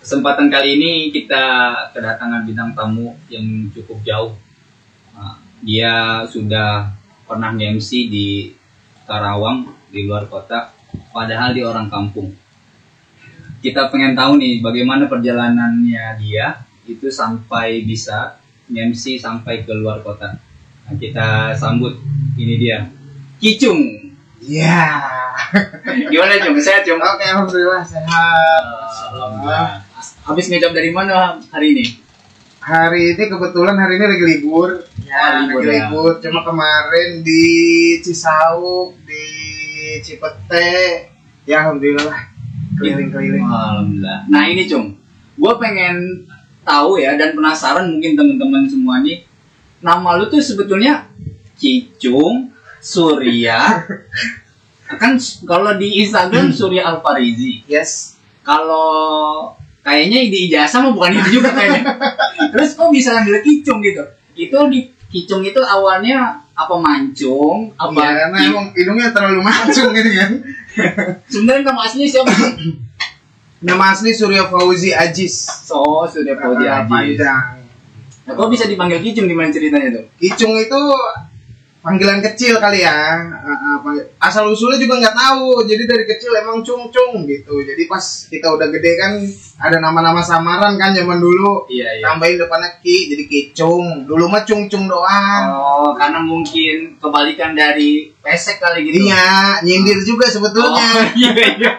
Kesempatan kali ini kita kedatangan bintang tamu yang cukup jauh. Dia sudah pernah nge-MC di Karawang, di luar kota, padahal dia orang kampung. Kita pengen tahu nih bagaimana perjalanannya dia itu sampai bisa nge-MC sampai ke luar kota. Nah, kita sambut ini dia, Kicung. Iya. Gimana Cung? Sehat Cung? Oke, alhamdulillah sehat. Alhamdulillah. Habis ngejob dari mana hari ini? Hari ini kebetulan hari ini lagi libur. Ya, libur, lagi libur. Cuma kemarin di Cisauk, di Cipete. Ya, alhamdulillah lah. Keliling-keliling. Alhamdulillah. Nah ini Cung, gue pengen tahu ya dan penasaran mungkin teman-teman semua nih, nama lu tuh sebetulnya Kicung Surya. Kan kalau di Instagram Surya Alfarizi. Yes. Kalau kayaknya di ijazah mah bukan itu juga kayaknya. Terus kok bisa ambil Kicung gitu? Itu di Kicung itu awalnya apa mancung? Apa? Iya, karena emang hidungnya terlalu mancung gitu kan. Sebenarnya nama aslinya siapa? Nama asli Surya Fauzi Ajis. So, Surya Fauzi Ajis. Panjang. Nah, kok bisa dipanggil Kicung, gimana ceritanya tuh? Kicung itu panggilan kecil kali ya. Asal usulnya juga nggak tahu. Jadi dari kecil emang cung-cung gitu. Jadi pas kita udah gede kan ada nama-nama samaran kan zaman dulu. Iya. Tambahin depannya Ki, jadi Kicung. Dulu mah cung-cung doang. Oh, karena mungkin kebalikan dari pesek kali gitu. Iya, nyindir juga sebetulnya. Oh, iya.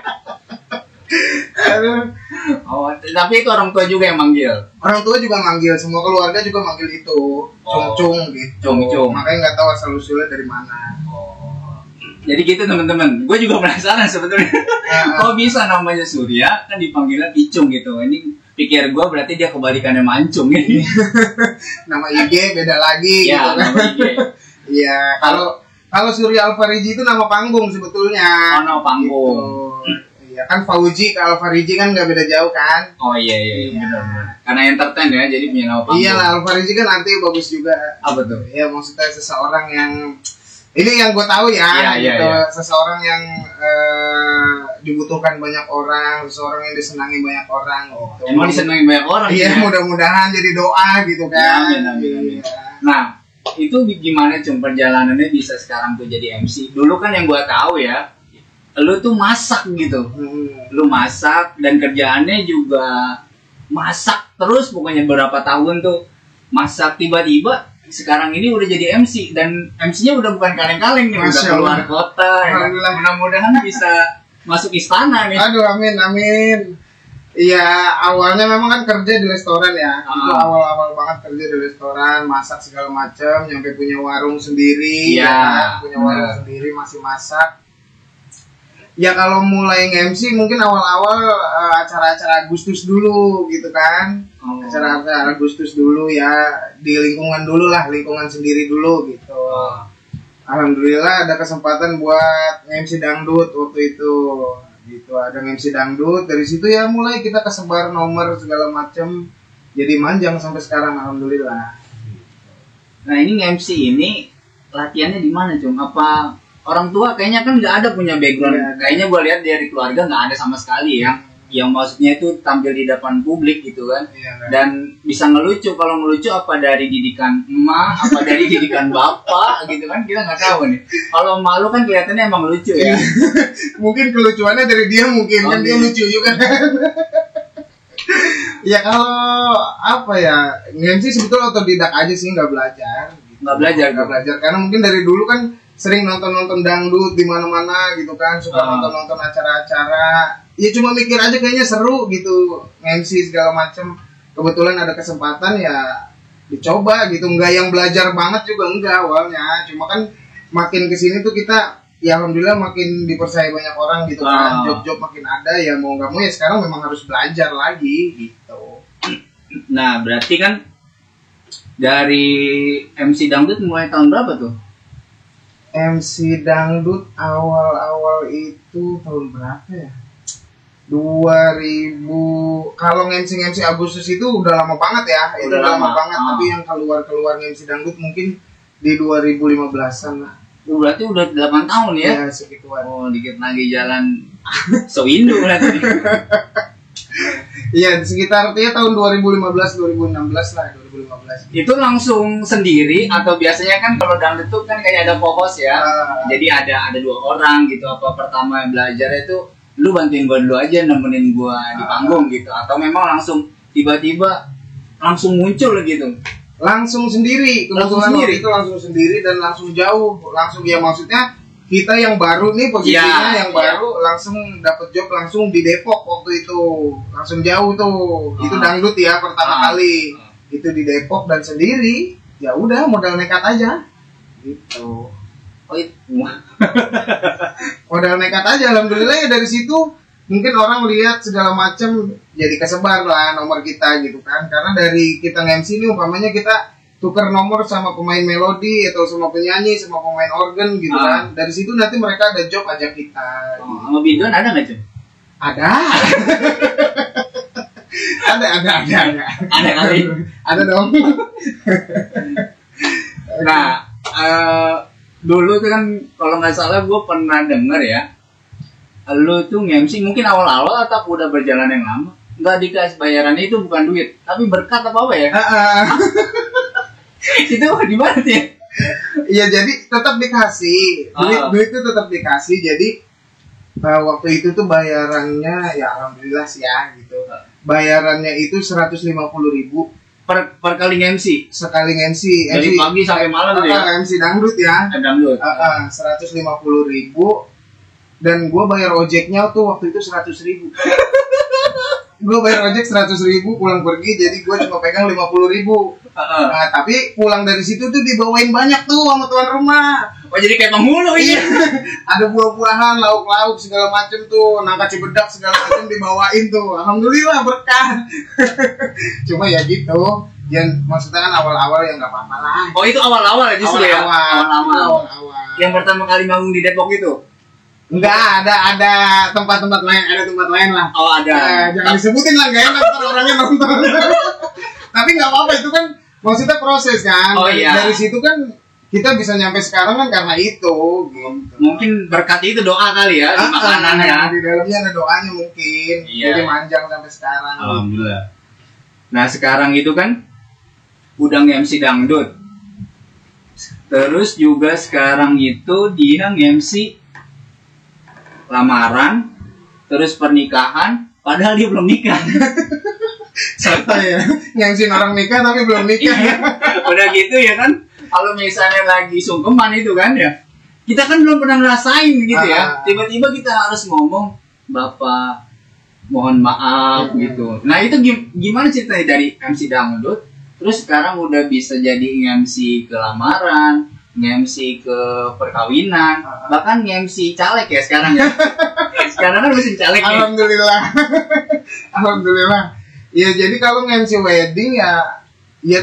Oh, tapi itu orang tua juga yang manggil. Orang tua juga manggil, semua keluarga juga manggil itu cung-cung gitu. Cung-cung. Makanya nggak tahu asal usulnya dari mana. Oh. Jadi gitu teman-teman. Gue juga penasaran sebetulnya. Kok bisa namanya Surya kan dipanggilnya Kicung gitu. Ini pikir gue berarti dia kebalikannya mancung ya. Nama IG beda lagi Ya, gitu kan. nama IG. Iya, kalau Surya Alfarizi itu nama panggung sebetulnya. Oh, nama panggung. Gitu. Iya kan Fauzi ke Alfarizi kan nggak beda jauh kan. Oh iya benar. Karena entertain ya, jadi punya nama panggung. Iya lah, Alfarizi kan artinya bagus juga. Apa tuh? Iya, maksudnya seseorang yang ini yang gue tahu ya, Iya, gitu. iya. Seseorang yang dibutuhkan banyak orang, seseorang yang disenangi banyak orang. Gitu. Emang disenangi banyak orang. Iya, ya? Mudah-mudahan jadi doa gitu kan. Ya, amin. Iya. Nah, itu gimana Cung perjalanannya bisa sekarang tuh jadi MC? Dulu kan yang gua tahu ya, lu tuh masak gitu. Lu masak dan kerjaannya juga masak terus pokoknya berapa tahun tuh. Masak tiba-tiba sekarang ini udah jadi MC dan MC-nya udah bukan kaleng-kaleng nih, udah keluar kota. Ya. Mudah-mudahan bisa masuk istana nih. Aduh, amin. Iya, awalnya memang kan kerja di restoran ya. Itu awal-awal banget kerja di restoran, masak segala macam, nyampe punya warung sendiri. Iya. Ya, punya warung sendiri, masih masak. Ya kalau mulai nge-MC mungkin awal-awal acara-acara Agustus dulu gitu kan. Acara-acara Agustus dulu ya, di lingkungan dulu lah, lingkungan sendiri dulu gitu. Alhamdulillah ada kesempatan buat nge-MC dangdut waktu itu. Gitu, ada nge-MC dangdut, dari situ ya mulai kita kesebar nomor segala macam. Jadi manjang sampai sekarang alhamdulillah. Nah, ini nge-MC ini latihannya di mana, Cung? Apa orang tua kayaknya kan nggak ada punya background. Ya, kayaknya gue lihat dari keluarga nggak ada sama sekali ya. Yang maksudnya itu tampil di depan publik gitu kan. Ya, dan bisa ngelucu. Kalau ngelucu apa dari didikan emak, apa dari didikan bapak gitu kan, kita nggak tahu nih. Kalau malu kan kelihatannya emang lucu ya. Mungkin kelucuannya dari dia mungkin kan dia lucu juga. Ya kalau apa ya, nge-MC sebetulnya otodidak aja sih, nggak belajar. Gitu. Nggak belajar Karena mungkin dari dulu kan sering nonton dangdut di mana-mana gitu kan, suka nonton acara-acara. Ya cuma mikir aja kayaknya seru gitu, MC segala macem. Kebetulan ada kesempatan ya dicoba gitu, nggak yang belajar banget juga enggak awalnya. Cuma kan makin kesini tuh kita ya alhamdulillah makin dipercaya banyak orang gitu kan, job-job makin ada ya mau nggak mau ya sekarang memang harus belajar lagi gitu. Nah berarti kan dari MC dangdut mulai tahun berapa tuh? MC dangdut awal-awal itu tahun berapa ya? 2000. Kalau MC Agustus itu udah lama banget ya. Itu udah lama banget. Tapi yang keluar MC dangdut mungkin di 2015-an lah. Berarti udah 8 tahun ya? Iya, segituan. Oh, dikit lagi jalan Sowindo berarti. Iya, sekitar ya tahun 2015 2016 lah, 2015. Itu langsung sendiri atau biasanya kan kalau dangdut tuh kan kayak ada co-host ya. Jadi ada 2 orang gitu. Apa pertama belajar itu lu bantuin gua dulu aja, nemenin gua di panggung gitu, atau memang langsung tiba-tiba langsung muncul gitu. Langsung sendiri, kebetulan waktu itu langsung sendiri dan langsung jauh, langsung ya maksudnya kita yang baru nih posisinya yang baru langsung dapet job langsung di Depok waktu itu, langsung jauh tuh. Itu dangdut ya pertama kali. Itu di Depok dan sendiri. Ya udah modal nekat aja. Gitu. Oh itu. Modal nekat aja, alhamdulillah ya dari situ mungkin orang lihat segala macam jadi kesebar lah nomor kita gitu kan. Karena dari kita nge-MC ini umpamanya kita tukar nomor sama pemain melodi atau sama penyanyi sama pemain organ gitu kan. Dari situ nanti mereka ada job ajak kita. Gitu. Sama Bidon ada nggak Cem? Ada. ada. Ada kali. Ada dong. Nah, dulu tuh kan kalau nggak salah gue pernah denger ya, lu tuh nge-MC mungkin awal-awal atau udah berjalan yang lama nggak dikasih bayarannya itu bukan duit tapi berkat apa ya? Itu gimana sih? Iya jadi tetap dikasih duit itu tetap dikasih. Jadi waktu itu tuh bayarannya ya alhamdulillah sih ya gitu. Bayarannya itu 150.000 per kali MC. Sekali MC dari pagi sampai malam ya. MC dangdut ya. Dangdut. 150.000 dan gue bayar ojeknya tuh waktu itu 100.000. Gue bayar ojek 100.000 pulang pergi, jadi gue cuma pegang 50.000. Nah, tapi pulang dari situ tuh dibawain banyak tuh sama tuan rumah. Oh jadi kayak penghulu ini. Ada buah-buahan, lauk-lauk segala macem tuh, nangka cibedak segala macem dibawain tuh. Alhamdulillah berkah. Cuma ya gitu. Yang maksudnya kan awal-awal ya nggak apa-apa lah. Oh itu awal-awal ya justru ya. Awal-awal. Yang pertama kali manggung di Depok itu. Enggak, ada tempat-tempat lain, ada tempat lain lah. Oh ada. Jangan disebutin lah, gak enak ntar orangnya nonton. Tapi nggak apa-apa, itu kan maksudnya proses kan. Oh iya. Dari situ kan kita bisa nyampe sekarang kan karena itu. Gitu. Mungkin berkat itu doa kali ya, di makanan ya. Di dalamnya ada doanya mungkin. Iya. Jadi manjang sampai sekarang. Alhamdulillah. Nah sekarang itu kan udah nge-MC dangdut. Terus juga sekarang itu dia nge-MC lamaran, terus pernikahan, padahal dia belum nikah. Santai ya, ngangsin orang nikah tapi belum nikah. Udah gitu ya kan, kalau misalnya lagi sungkeman itu kan ya, kita kan belum pernah ngerasain gitu ya. Tiba-tiba kita harus ngomong, Bapak mohon maaf gitu. Nah itu gimana ceritanya dari MC dangdut, terus sekarang udah bisa jadi MC ke lamaran, nge-MC ke perkawinan, bahkan nge-MC caleg ya sekarang ya. Sekarang kan mesin caleg nih. Alhamdulillah. Alhamdulillah. Ya jadi kalau nge-MC wedding ya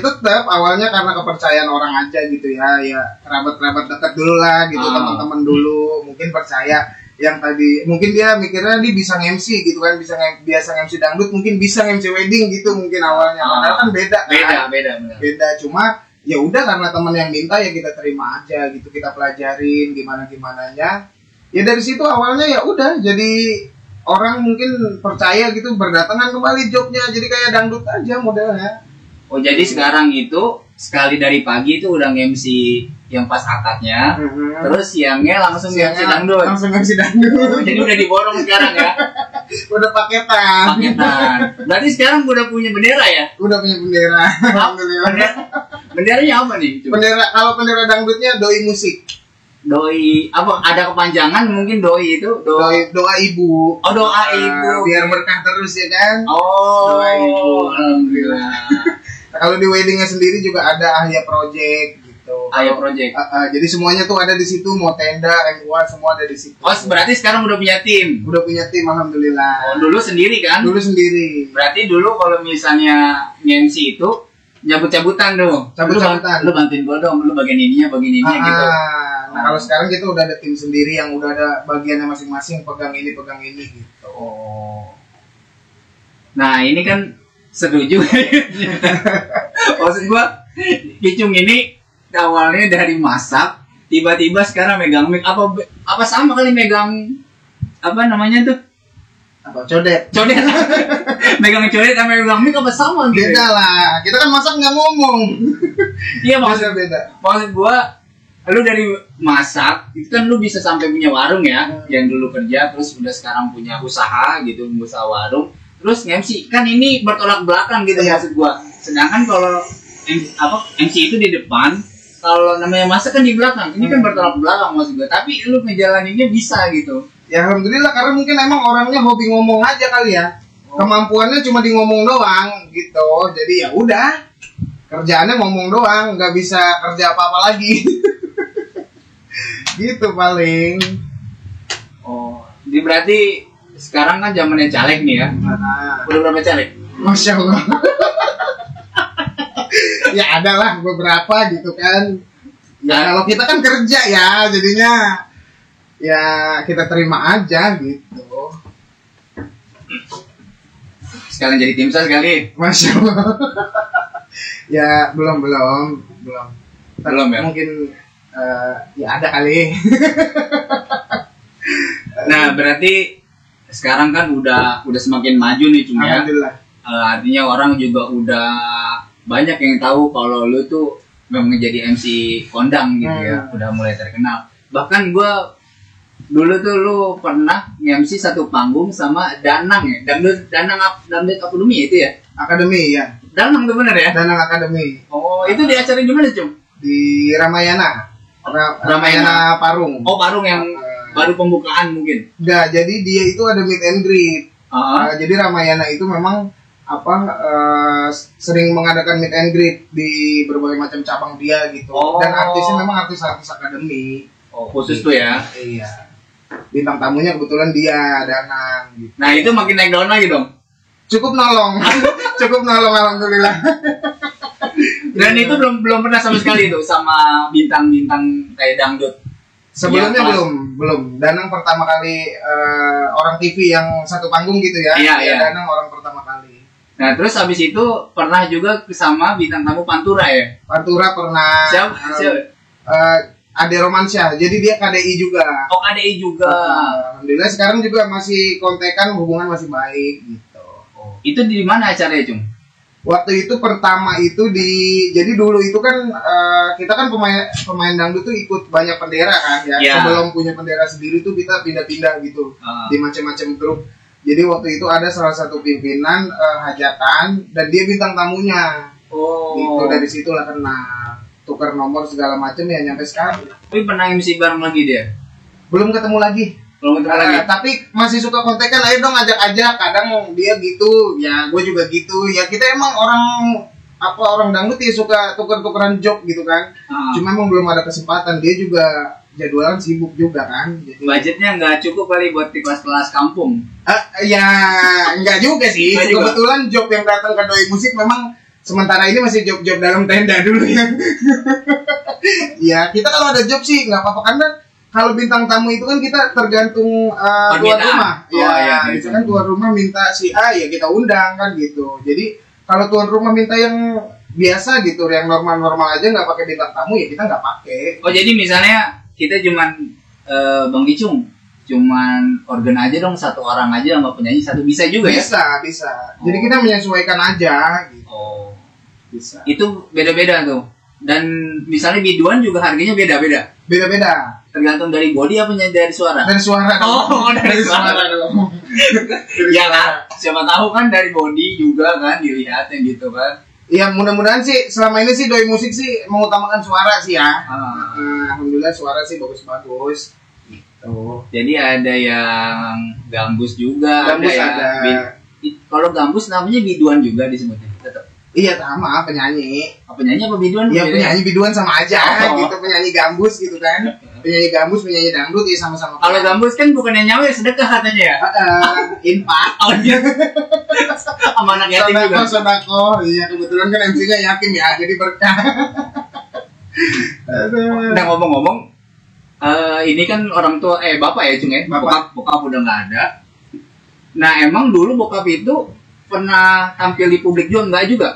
tetap awalnya karena kepercayaan orang aja gitu ya. Ya kerabat-kerabat dekat dulu lah gitu, teman-teman dulu mungkin percaya yang tadi mungkin dia mikirnya dia bisa nge-MC gitu kan, biasa nge-MC dangdut mungkin bisa nge-MC wedding gitu mungkin awalnya. Padahal kan beda kan. Beda cuma ya udah karena teman yang minta ya kita terima aja gitu, kita pelajarin gimananya. Ya dari situ awalnya ya udah jadi orang mungkin percaya gitu, berdatangan kembali jobnya jadi kayak dangdut aja modelnya. Oh jadi sekarang itu sekali dari pagi itu udah nge-MC yang pas akadnya, terus siangnya langsung nge-MC dangdut. Langsung nge-MC dangdut. Jadi udah diborong sekarang ya. Udah paketan. Berarti sekarang udah punya bendera ya? Udah punya bendera. Alhamdulillah. Benderanya apa nih? Coba. Kalau bendera dangdutnya doi musik. Doi apa? Ada kepanjangan mungkin doi itu? Doa ibu. Oh doa ibu. Biar berkah terus ya kan? Oh. Doa ibu. Alhamdulillah. Kalau di weddingnya sendiri juga ada Ahya Project gitu. Ahya Project. Jadi semuanya tuh ada di situ, mau tenda, MUA semua ada di situ. Oh berarti sekarang udah punya tim? Udah punya tim, alhamdulillah. Oh dulu sendiri kan? Dulu sendiri. Berarti dulu kalau misalnya nge-MC itu cabut-cabutan tuh. Cabut-cabutan. Lu bantuin gua dong, lu bagian ininya gitu. Nah kalau sekarang kita udah ada tim sendiri yang udah ada bagiannya masing-masing, pegang ini gitu. Oh. Nah ini kan seru juga. Maksud gua, Kicung ini awalnya dari masak, tiba-tiba sekarang megang mic, apa sama kali megang apa namanya tuh Apa codet? Codet. Megang codet sama megang mic apa sama gitu? Beda lah. Kita kan masak nggak ngomong. Iya maksud beda. Maksud gua, lu dari masak itu kan lu bisa sampai punya warung ya, yang dulu kerja terus udah sekarang punya usaha gitu, usaha warung. Terus MC kan ini bertolak belakang gitu maksud gua. Sedangkan kalau MC itu di depan, kalau namanya masak kan di belakang. Ini kan bertolak belakang maksud gua. Tapi lu ngejalaninnya bisa gitu. Ya alhamdulillah karena mungkin emang orangnya hobi ngomong aja kali ya. Kemampuannya cuma di ngomong doang gitu. Jadi ya udah. Kerjaannya ngomong doang, nggak bisa kerja apa-apa lagi. Gitu paling. Oh, jadi berarti sekarang kan zamannya caleg nih ya. Udah berapa caleg? Masya Allah. Ya ada lah beberapa gitu kan. Ya kalau kita kan kerja ya, jadinya ya kita terima aja gitu. Sekalian jadi tim ses kali. Masya Allah. Ya belum ya. Mungkin ya ada kali. Nah berarti sekarang kan udah semakin maju nih Cung ya. Alhamdulillah. Artinya orang juga udah banyak yang tahu kalau lu tuh memang jadi MC kondang gitu ya, udah mulai terkenal. Bahkan gue dulu tuh lu pernah nge-MC satu panggung sama Danang ya, Dangdut Akademi itu ya? Akademi ya. Danang tuh bener ya? Danang Akademi. Oh itu di acara di mana Cung? Di Ramayana. Ramayana Parung. Oh Parung yang baru pembukaan mungkin? Enggak, jadi dia itu ada meet and greet. Jadi Ramayana itu memang sering mengadakan meet and greet di berbagai macam cabang dia gitu. Dan artisnya memang artis-artis akademi. Oh khusus tuh ya? Iya. Bintang tamunya kebetulan dia Danang gitu. Nah itu makin naik daun lagi dong? Cukup nolong. Cukup nolong alhamdulillah. Dan itu belum pernah sama sekali tuh sama bintang-bintang kayak dangdut. Sebelumnya belum. Danang pertama kali orang TV yang satu panggung gitu ya. Iya. Danang orang pertama kali. Nah terus habis itu pernah juga sama bintang tamu Pantura ya? Pantura pernah. Siapa? Ade Romansyah. Jadi dia KDI juga. Oh KDI juga. Alhamdulillah sekarang juga masih kontekan, hubungan masih baik gitu. Oh. Itu di mana acaranya Cung? Waktu itu pertama itu jadi dulu itu kan kita kan pemain dangdut tuh ikut banyak bendera kan ya. Sebelum punya bendera sendiri tuh kita pindah-pindah gitu di macam-macam grup. Jadi waktu itu ada salah satu pimpinan hajatan dan dia bintang tamunya. Gitu dari situlah kenal. Tukar nomor segala macam ya nyampe sekarang. Tapi pernah MC bareng lagi dia? Belum ketemu lagi. Tapi masih suka kontekan, ayo dong ajak-ajak. Kadang dia gitu, ya gue juga gitu. Ya kita emang orang dangdut ya suka tuker-tukeran job gitu kan. Cuma emang belum ada kesempatan. Dia juga jadwalan sibuk juga kan. Jadi, budgetnya nggak cukup kali buat di kelas-kelas kampung. Ya nggak juga sih. Kebetulan job yang datang ke Doi Musik memang sementara ini masih job-job dalam tenda dulu ya. Ya kita kalau ada job sih nggak apa-apa karena kalau bintang tamu itu kan kita tergantung tuan rumah. Itu kan tuan rumah minta si A ya kita undang kan gitu. Jadi kalau tuan rumah minta yang biasa gitu, yang normal-normal aja nggak pakai bintang tamu ya kita nggak pakai. Oh jadi misalnya kita cuman Bang Icung cuman organ aja dong, satu orang aja sama penyanyi satu bisa juga ya? Bisa. Jadi kita menyesuaikan aja gitu. Bisa. Itu beda-beda tuh. Dan misalnya biduan juga harganya beda-beda. Tergantung dari body apa dari suara? Dari suara. Dari suara dong. Ya kan, siapa tahu kan dari body juga kan dilihatnya gitu kan. Ya mudah-mudahan sih selama ini sih Doi Musik sih mengutamakan suara sih ya. Alhamdulillah suara sih bagus-bagus. Gitu. Jadi ada yang gambus juga. Gambus ada. Kalau gambus namanya biduan juga disebutnya. Tetap. Iya sama penyanyi. Penyanyi apa biduan? Iya penyanyi biduan sama aja gitu, penyanyi gambus gitu kan. Penyanyi gambus, penyanyi dangdut ya sama-sama. Kalau gambus kan bukannya nyawa ya sedekah katanya ya? Infak. Oh iya. Sama anak yatim juga. Sodako. Iya kebetulan kan MC-nya yatim ya, jadi berkah. Nah ngomong-ngomong, ini kan orang tua bapak ya Cung ya? Bokap udah nggak ada. Nah emang dulu bokap itu pernah tampil di publik juga enggak juga?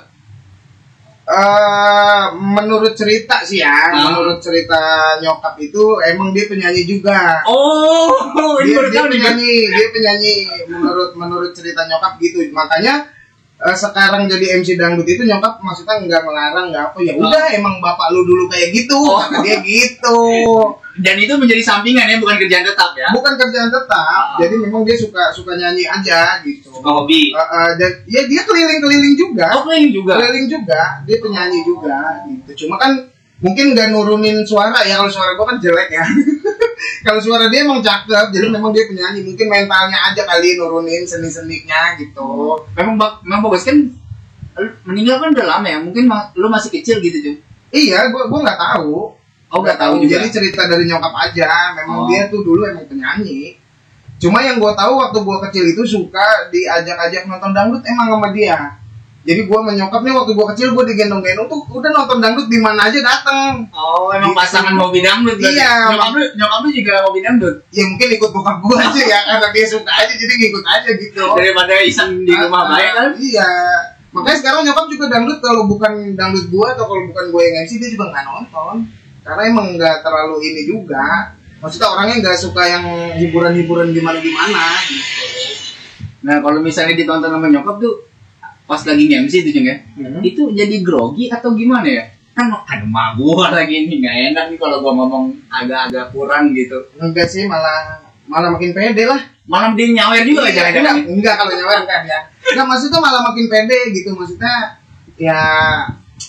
Menurut cerita sih ya, menurut cerita nyokap itu emang dia penyanyi juga. Oh, dia penyanyi. Menurut cerita nyokap gitu. Makanya sekarang jadi MC dangdut itu nyokap maksudnya nggak melarang, nggak apa, ya udah emang bapak lu dulu kayak gitu, kata dia gitu. Dan itu menjadi sampingan ya, bukan kerjaan tetap ya? Bukan kerjaan tetap, jadi memang dia suka nyanyi aja gitu. Suka hobi. Dan ya dia keliling juga. Oh, keliling juga. Dia penyanyi juga gitu. Cuma kan mungkin nggak nurunin suara ya, kalau suara gua kan jelek ya. Kalau suara dia emang cakep, jadi memang dia penyanyi. Mungkin mentalnya aja kali nurunin seni-seninya gitu. Memang bagus kan. Meninggal kan udah lama ya. Mungkin lu masih kecil gitu, Jung. Iya, gua nggak tahu. Oh, nggak tahu juga. Jadi cerita dari nyokap aja. Memang dia tuh dulu emang penyanyi. Cuma yang gua tahu waktu gua kecil itu suka diajak-ajak nonton dangdut emang sama dia. Jadi gue menyokap nih waktu gue kecil, gue digendong-gendong tuh udah nonton dangdut di mana aja dateng. Oh, emang gitu. Pasangan hobi dangdut. Iya. Nyokap lu juga hobi dangdut. Ya mungkin ikut bokap gue aja ya, karena dia suka aja jadi ngikut aja gitu. Daripada iseng di rumah baik kan? Iya. Makanya sekarang nyokap juga dangdut, kalau bukan dangdut gue atau kalau bukan gue yang MC dia juga nggak nonton. Karena emang nggak terlalu ini juga. Maksudnya orangnya nggak suka yang hiburan-hiburan gimana-gimana gitu. Nah kalau misalnya ditonton sama nyokap tuh pas lagi MC itu Jung ya, itu jadi grogi atau gimana ya? Kan aduh mabuk lagi nih, nggak enak nih kalau gua ngomong agak-agak kurang gitu. Enggak sih, malah makin pede lah. Malah dia nyawer juga jangan-jangan. Enggak kalau nyawer kan ya. Enggak, maksudnya malah makin pede gitu, maksudnya ya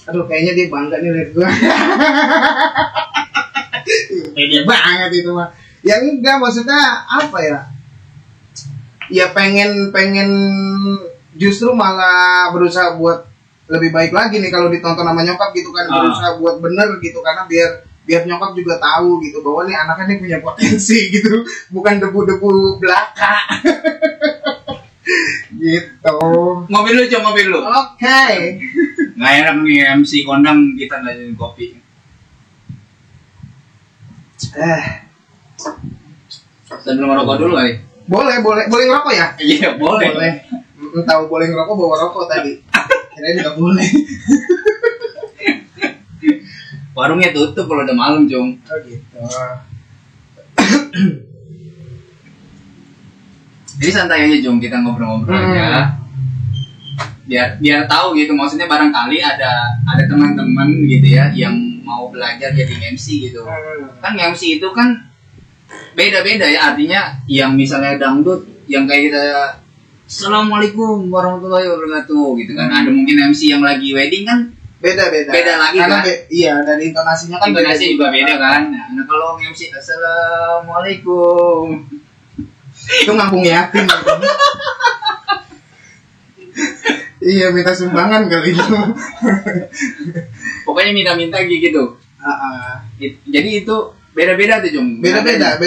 aduh kayaknya dia bangga nih lihat gua. Pede banget itu mah. Ya enggak, maksudnya apa ya? Ya pengen justru malah berusaha buat lebih baik lagi nih kalau ditonton sama nyokap gitu kan, berusaha buat bener gitu, karena biar nyokap juga tahu gitu bahwa nih anaknya nih punya potensi gitu, bukan debu-debu belaka. Gitu. Ngopi lu. Oke. Nggak enak nih MC kondang kita nggak jadi kopi. Sambil ngerokok dulu kali. Boleh ngerokok ya? Iya boleh. Tahu boleh ngerokok bawa rokok tadi. Kirain nggak boleh. Warungnya tutup kalau udah malam, Jung. Oh gitu. Jadi santai aja, Jung, kita ngobrol-ngobrol aja. Biar tahu gitu, maksudnya barangkali ada teman-teman gitu ya yang mau belajar jadi MC gitu. Kan MC itu kan beda-beda ya, artinya yang misalnya dangdut yang kayak kita Assalamualaikum warahmatullahi wabarakatuh gitu kan. Ada mungkin MC yang lagi wedding kan beda lagi karena kan. Iya, dari intonasinya kan intonasi juga beda kan. Nah kalau MC Assalamualaikum itu ngambung yakin. Iya, minta sumbangan kali itu. Pokoknya minta gitu. Jadi itu beda-beda tuh, Jung. Beda-beda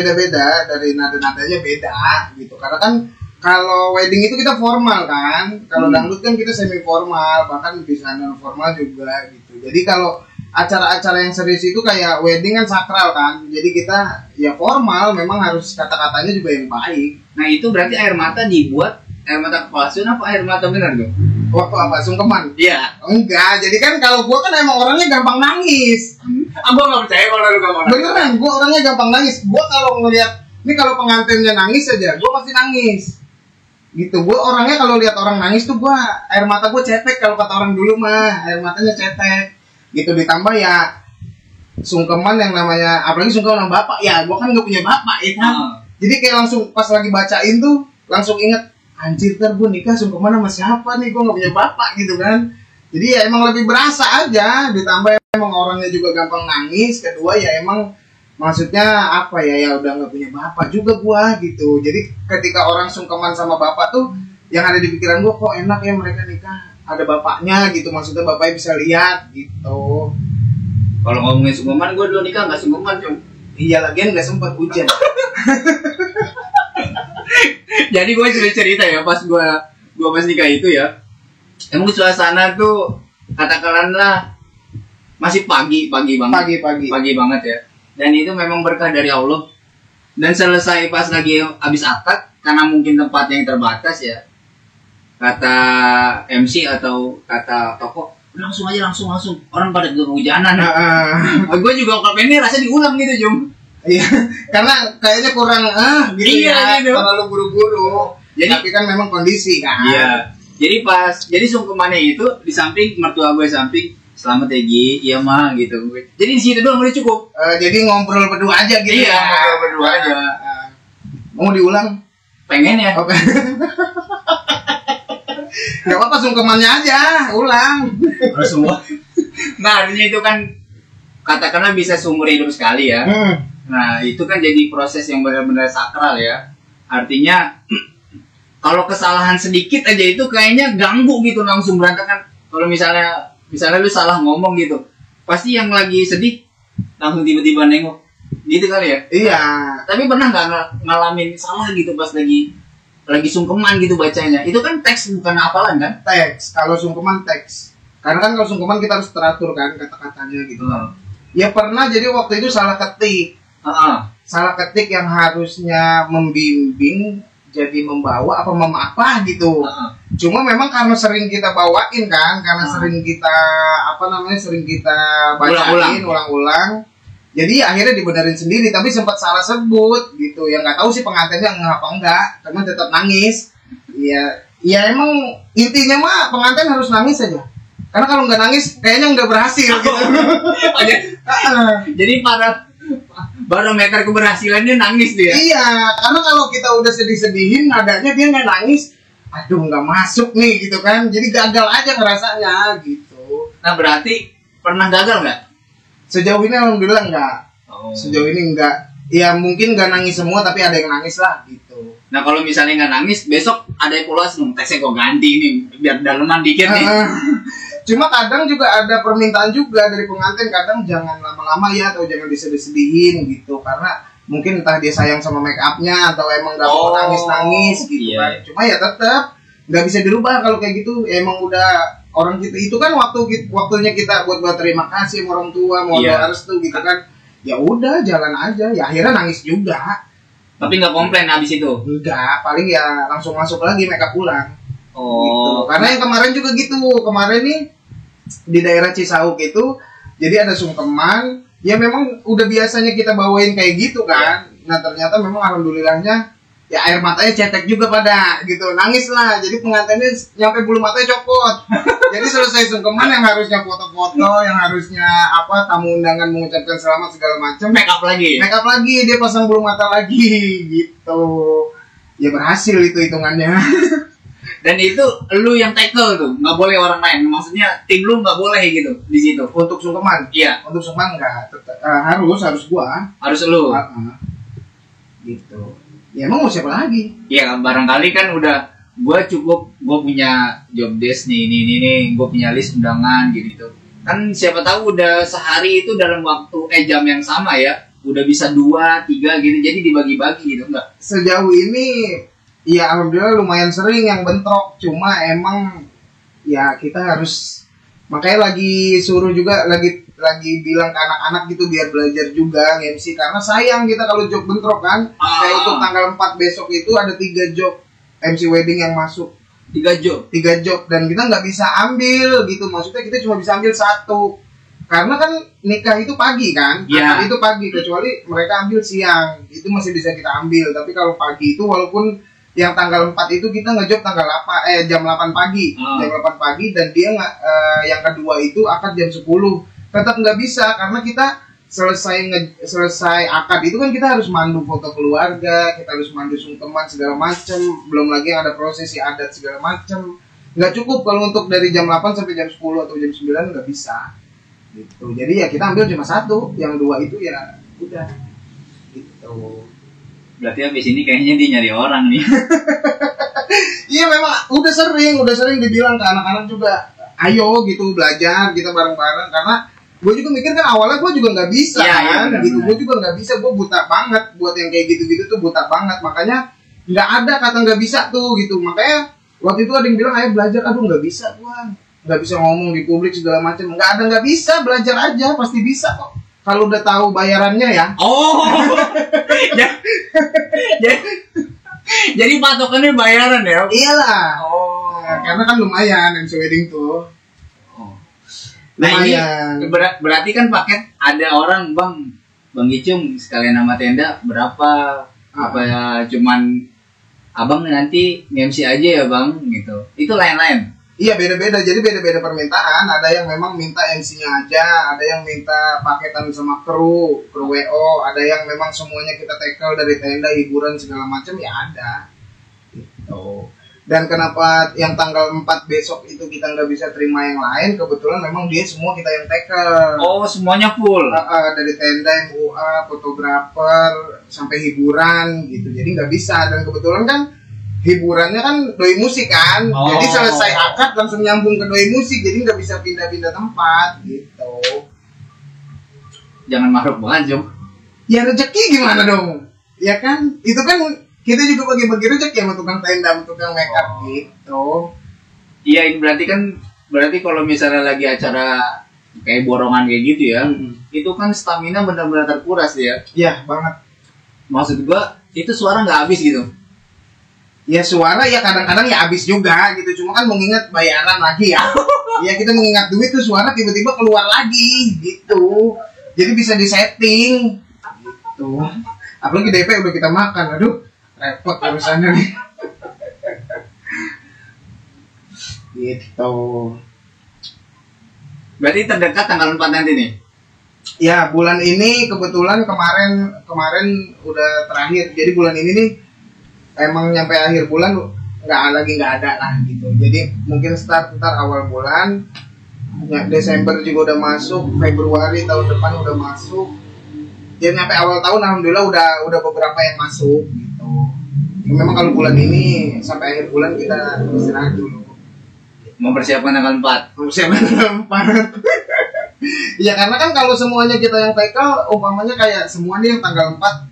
dari nada-nadanya beda gitu. Karena kan kalau wedding itu kita formal kan, kalau dangdut kan kita semi formal, bahkan bisa non formal juga gitu. Jadi kalau acara-acara yang serius itu kayak wedding kan sakral kan, jadi kita ya formal, memang harus kata-katanya juga yang baik. Nah itu berarti air mata dibuat air mata palsu apa air mata benar tuh? Waktu apa? Sungkeman? Iya. Enggak, jadi kan kalau gua kan emang orangnya gampang nangis. Gua nggak percaya kalau lu gampang nangis. Beneran, gua orangnya gampang nangis. Gua kalau ngelihat ini kalau pengantinnya nangis aja, gua pasti nangis. Gitu, gue orangnya kalau lihat orang nangis tuh gue air mata gue cetek, kalau kata orang dulu mah air matanya cetek gitu. Ditambah ya sungkeman yang namanya, apalagi sungkeman sama bapak ya, gue kan gak punya bapak ya kan. Jadi kayak langsung pas lagi bacain tuh langsung inget, anjir ntar gue nikah sungkeman sama siapa nih, gue gak punya bapak gitu kan. Jadi ya emang lebih berasa aja, ditambah emang orangnya juga gampang nangis. Kedua ya emang maksudnya apa ya udah nggak punya bapak juga gua gitu. Jadi ketika orang sungkeman sama bapak tuh yang ada di pikiran gua, kok enak ya mereka nikah ada bapaknya gitu, maksudnya bapaknya bisa lihat gitu. Kalau ngomongin sungkeman, gua dulu nikah nggak sungkeman, Cung. Iya, lagian nggak sempat hujan. Jadi gua cerita ya pas gua pas nikah itu ya, emang suasana tuh katakanlah masih pagi banget ya. Dan itu memang berkah dari Allah. Dan selesai pas lagi habis akad, karena mungkin tempatnya yang terbatas ya, kata MC atau kata toko, langsung aja langsung orang pada kehujanan. Gue juga kalau pengen rasanya diulang gitu Jum. Iya, karena kayaknya kurang gitu iya, ya, gitu. terlalu buru-buru. Tapi kan memang kondisi kan. Iya. Jadi sungkemannya itu di samping mertua gue samping selamat ya Gi, iya mah gitu. Jadi di situ doang udah cukup. Jadi ngobrol berdua aja gitu. Iya, ngobrol berdua aja. Mau diulang? Pengen ya. Oke. Gak apa-apa sungkemannya aja, ulang. Harus semua. Nah artinya itu kan katakanlah bisa seumur hidup sekali ya. Nah itu kan jadi proses yang benar-benar sakral ya. Artinya kalau kesalahan sedikit aja itu kayaknya ganggu gitu langsung berantakan. Kalau misalnya lu salah ngomong gitu, pasti yang lagi sedih langsung tiba-tiba nengok gitu kali ya. Iya. Tapi pernah nggak ngalamin salah gitu pas lagi sungkeman gitu bacanya? Itu kan teks bukan hafalan kan? Teks. Kalau sungkeman teks. Karena kan kalau sungkeman kita harus teratur kan kata-katanya gitu. Ya pernah jadi waktu itu salah ketik. Salah ketik yang harusnya membimbing jadi membawa apa gitu. Cuma memang karena sering kita bawain kan, karena sering kita sering kita bacain ulang-ulang. Jadi akhirnya dibenerin sendiri, tapi sempat salah sebut gitu. Ya nggak tahu sih pengantinnya ngapa enggak, karena tetap nangis. Ya emang intinya mah pengantin harus nangis aja. Karena kalau nggak nangis kayaknya nggak berhasil gitu. Jadi barometer keberhasilannya nangis dia. Iya, karena kalau kita udah sedih-sedihin nadanya dia nggak nangis, aduh nggak masuk nih gitu kan. Jadi gagal aja ngerasanya gitu. Nah berarti pernah gagal nggak? Sejauh ini alhamdulillah enggak. Sejauh ini enggak. Ya mungkin enggak nangis semua tapi ada yang nangis lah gitu. Nah kalau misalnya enggak nangis, besok ada evaluasi dong. Teksnya kok ganti nih biar daleman dikit nih. Cuma kadang juga ada permintaan juga dari pengantin, kadang jangan lama-lama ya atau jangan disedih-sedihin gitu. Karena mungkin entah dia sayang sama make upnya atau emang enggak mau nangis-nangis gitu kan. Cuma ya tetap nggak bisa dirubah kalau kayak gitu. Emang udah orang kita itu kan waktunya kita buat terima kasih sama orang tua, mau doa restu gitu kan. Ya udah jalan aja. Ya akhirnya nangis juga. Tapi nggak komplain abis itu? Enggak, paling ya langsung masuk lagi makeup pulang. Gitu. Karena yang kemarin juga gitu. Kemarin nih di daerah Cisauk itu jadi ada sungkeman. Ya memang udah biasanya kita bawain kayak gitu kan. Nah ternyata memang alhamdulillahnya ya air matanya cetek juga pada gitu, nangis lah. Jadi pengantinnya nyampe bulu matanya copot. Jadi selesai sungkeman yang harusnya foto-foto, yang harusnya tamu undangan mengucapkan selamat segala macam, make up lagi dia pasang bulu mata lagi gitu. Ya berhasil itu hitungannya. Dan itu lu yang tackle tuh, nggak boleh orang lain. Maksudnya tim lu nggak boleh gitu di situ. Untuk sungkeman? Iya. Untuk sungkeman nggak, harus gua. Harus lu. Gitu. Ya emang mau siapa lagi? Ya barangkali kan udah gue punya job desk nih, ini gue punya list undangan gitu. Kan siapa tahu udah sehari itu dalam waktu jam yang sama ya, udah bisa 2, 3 gitu, jadi dibagi-bagi gitu enggak? Sejauh ini ya alhamdulillah lumayan sering yang bentrok, cuma emang ya kita harus, makanya lagi suruh juga lagi bilang ke anak-anak gitu biar belajar juga MC, karena sayang kita kalau job bentrok kan. Kayak untuk tanggal 4 besok itu ada 3 job MC wedding yang masuk. 3 job dan kita nggak bisa ambil gitu, maksudnya kita cuma bisa ambil 1 karena kan nikah itu pagi kan. Akad itu pagi, kecuali mereka ambil siang itu masih bisa kita ambil. Tapi kalau pagi itu walaupun yang tanggal 4 itu kita ngejob tanggal jam 8 pagi. Jam 8 pagi dan dia yang kedua itu akad jam 10. Tetap nggak bisa karena kita selesai akad itu kan kita harus mandu foto keluarga, kita harus mandu sungkeman segala macem, belum lagi ada prosesi adat segala macem. Nggak cukup kalau untuk dari jam 8 sampai jam 10 atau jam 9 nggak bisa gitu. Jadi ya kita ambil cuma 1, yang 2 itu ya udah gitu. Berarti habis ini kayaknya dia nyari orang nih. Iya memang udah sering dibilang ke anak-anak juga, ayo gitu belajar kita bareng-bareng, karena gue juga mikir kan awalnya gue juga nggak bisa gitu. Gue juga nggak bisa, gue buta banget buat yang kayak gitu-gitu tuh, buta banget. Makanya nggak ada kata nggak bisa tuh gitu. Makanya waktu itu ada yang bilang ayo belajar, aduh nggak bisa gue, nggak bisa ngomong di publik segala macam. Nggak bisa, belajar aja pasti bisa kok kalau udah tahu bayarannya ya. Jadi patokannya bayaran ya? Iyalah. Karena kan lumayan MC wedding tuh. Nah lumayan. ini berarti kan paket ada orang Bang Icung sekalian nama tenda berapa? Apa ya cuman abang nanti MC aja ya bang gitu. Itu lain-lain. Iya beda-beda, jadi beda-beda permintaan. Ada yang memang minta MC-nya aja, ada yang minta paketan sama kru WO, ada yang memang semuanya kita tackle dari tenda, hiburan segala macam ya ada. Gitu. Dan kenapa yang tanggal 4 besok itu kita nggak bisa terima yang lain? Kebetulan memang dia semua kita yang tackle. Oh semuanya full. Dari tenda, MUA, fotografer sampai hiburan gitu. Jadi nggak bisa. Dan kebetulan kan hiburannya kan doi musik kan. Jadi selesai akad langsung nyambung ke doi musik. Jadi nggak bisa pindah-pindah tempat gitu. Jangan maruk banget Jom. Ya rezeki gimana dong? Ya kan itu kan. Kita juga bagi-bagi rezeki sama tukang tenda, sama tukang make up gitu. Iya, ini berarti kalau misalnya lagi acara kayak borongan kayak gitu ya, itu kan stamina benar-benar terkuras ya. Iya, banget. Maksud gua itu suara nggak habis gitu. Ya suara ya kadang-kadang ya habis juga gitu. Cuma kan mengingat bayaran lagi ya. Ya kita mengingat duit tuh suara tiba-tiba keluar lagi gitu. Jadi bisa disetting gitu. Apalagi DP udah kita makan, aduh. Repot urusannya nih. Gitu. Berarti terdekat tanggal 4 nanti nih? Ya bulan ini kebetulan kemarin udah terakhir. Jadi bulan ini nih emang nyampe akhir bulan nggak ada lah gitu. Jadi mungkin start ntar awal bulan. Ya, Desember juga udah masuk, Februari tahun depan udah masuk. Jadi nyampe awal tahun alhamdulillah udah beberapa yang masuk gitu. Memang kalau bulan ini sampai akhir bulan kita istirahat dulu. Mempersiapkan tanggal 4. Mempersiapkan tanggal 4. Ya karena kan kalau semuanya kita yang tackle, umpamanya kayak semuanya yang tanggal 4.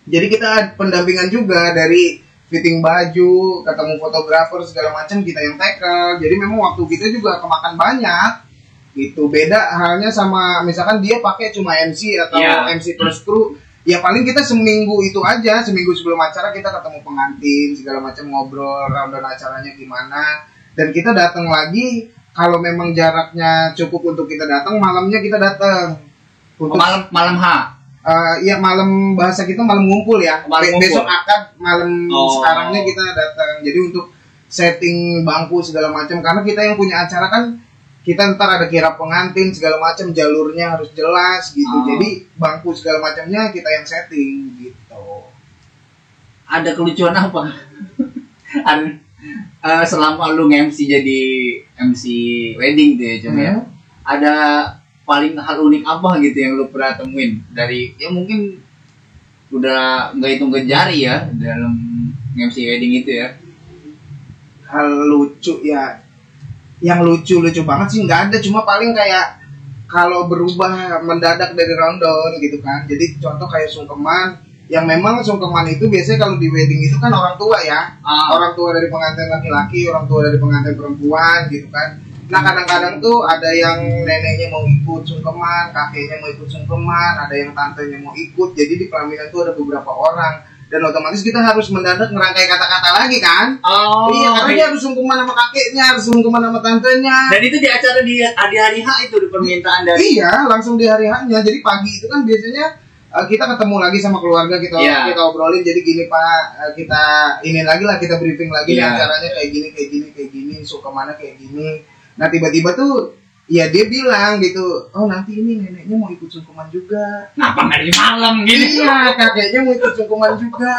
Jadi kita pendampingan juga dari fitting baju, ketemu fotografer segala macam kita yang tackle. Jadi memang waktu kita juga kemakan banyak. Gitu. Beda halnya sama misalkan dia pakai cuma MC atau MC plus kru. Ya paling kita seminggu itu aja, seminggu sebelum acara kita ketemu pengantin segala macam, ngobrol rundown acaranya gimana, dan kita datang lagi kalau memang jaraknya cukup untuk kita datang, malamnya kita datang untuk malam H. Ya malam bahasa kita malam ngumpul ya. Besok akad malam sekarangnya kita datang. Jadi untuk setting bangku segala macam karena kita yang punya acara kan kita ntar ada kirap pengantin segala macam, jalurnya harus jelas gitu. Jadi bangku segala macamnya kita yang setting gitu. Ada kelucuan apa? Selama lu MC jadi MC wedding tuh ya Cuma ya. Ada paling hal unik apa gitu yang lu pernah temuin dari ya mungkin udah nggak hitung ke jari ya dalam MC wedding itu ya? Hal lucu ya. Yang lucu banget sih nggak ada, cuma paling kayak kalau berubah mendadak dari rundown gitu kan. Jadi contoh kayak sungkeman, yang memang sungkeman itu biasanya kalau di wedding itu kan orang tua ya, orang tua dari pengantin laki-laki, orang tua dari pengantin perempuan gitu kan. Nah kadang-kadang tuh ada yang neneknya mau ikut sungkeman, kakeknya mau ikut sungkeman, ada yang tantenya mau ikut. Jadi di pelaminan tuh ada beberapa orang. Dan otomatis kita harus mendadak ngerangkai kata-kata lagi kan. Iya, karena dia harus sungkeman sama kakeknya, harus sungkeman sama tantenya. Dan itu di acara di hari H itu di permintaan dari. Iya, langsung di hari H-nya. Jadi pagi itu kan biasanya kita ketemu lagi sama keluarga, kita obrolin. Jadi gini Pak, kita ini lagi lah, kita briefing lagi acaranya kayak gini, sungkemannya kayak gini. Nah tiba-tiba tuh ya dia bilang gitu, oh nanti ini neneknya mau ikut sungkeman juga. Kenapa nggak di malam gitu? Iya, kakeknya mau ikut sungkeman juga.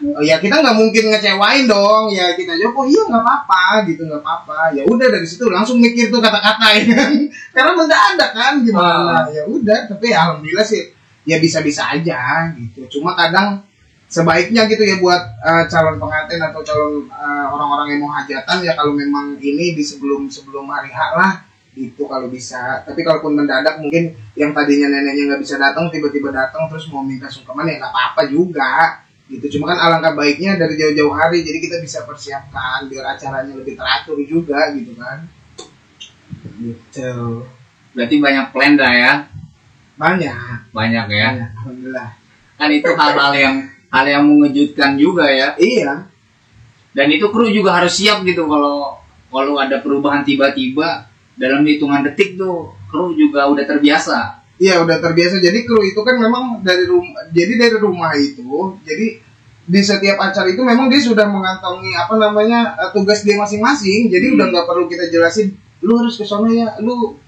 Oh ya kita nggak mungkin ngecewain dong. Ya kita jawab, oh iya nggak apa-apa gitu, nggak apa-apa. Ya udah dari situ langsung mikir tuh kata-kata ya kan. Karena mendadak kan gimana. Ya udah, tapi alhamdulillah sih ya bisa-bisa aja gitu. Cuma kadang sebaiknya gitu ya buat calon pengantin atau calon orang-orang yang mau hajatan ya kalau memang ini di sebelum hari H lah. Itu kalau bisa, tapi kalaupun mendadak mungkin yang tadinya neneknya nggak bisa datang tiba-tiba datang terus mau minta sungkeman ya nggak apa-apa juga gitu. Cuma kan alangkah baiknya dari jauh-jauh hari jadi kita bisa persiapkan biar acaranya lebih teratur juga gitu kan. Gitu. Berarti banyak plan dah ya? Banyak ya. Alhamdulillah. Kan itu hal yang mengejutkan juga ya. Iya. Dan itu kru juga harus siap gitu kalau ada perubahan tiba-tiba dalam hitungan detik tuh kru juga udah terbiasa. Iya udah terbiasa. Jadi kru itu kan memang dari rumah. Jadi dari rumah itu, jadi di setiap acara itu memang dia sudah mengantongi tugas dia masing-masing. Jadi udah nggak perlu kita jelasin. Lu harus ke sono ya. Lu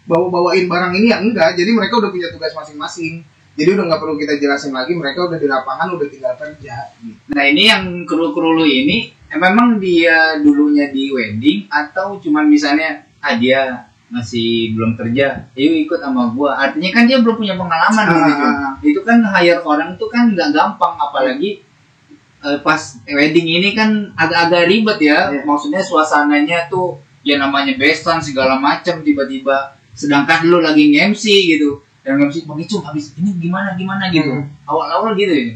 bawain barang ini ya enggak. Jadi mereka udah punya tugas masing-masing. Jadi udah nggak perlu kita jelasin lagi. Mereka udah di lapangan udah tinggal kerja. Nah ini yang kru-kru lu ini memang dia dulunya di wedding atau cuman misalnya dia masih belum kerja, yuk ikut sama gua. Artinya kan dia belum punya pengalaman gitu. Itu kan hire orang tuh kan nggak gampang, apalagi pas wedding ini kan agak-agak ribet ya. Maksudnya suasananya tuh ya namanya besan segala macam, tiba-tiba sedangkan lu lagi nge-MC gitu. Dan nge-MC Bang Icung habis ini gimana gitu. Awal-awal gitu ya.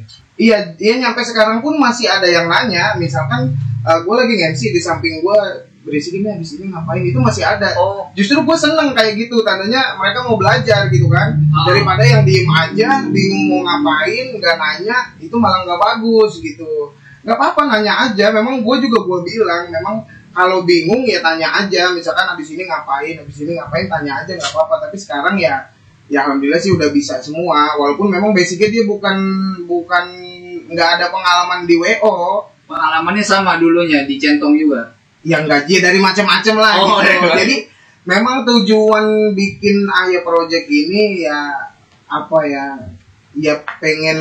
Iya nyampe sekarang pun masih ada yang nanya, misalkan gue lagi nge-MC di samping gue berisik ini habis ini ngapain, itu masih ada. Justru gue seneng kayak gitu, tandanya mereka mau belajar gitu kan. Daripada yang diem aja, bingung mau ngapain, nggak nanya, itu malah nggak bagus gitu. Nggak apa-apa nanya aja, memang gue bilang, memang kalau bingung ya tanya aja, misalkan habis ini ngapain, tanya aja nggak apa-apa. Tapi sekarang ya alhamdulillah sih udah bisa semua, walaupun memang basicnya dia bukan nggak ada pengalaman di WO. Pengalamannya sama dulunya di Centong juga. Yang gaji dari macam-macam lah gitu. Jadi memang tujuan bikin Ahya Project ini ya pengen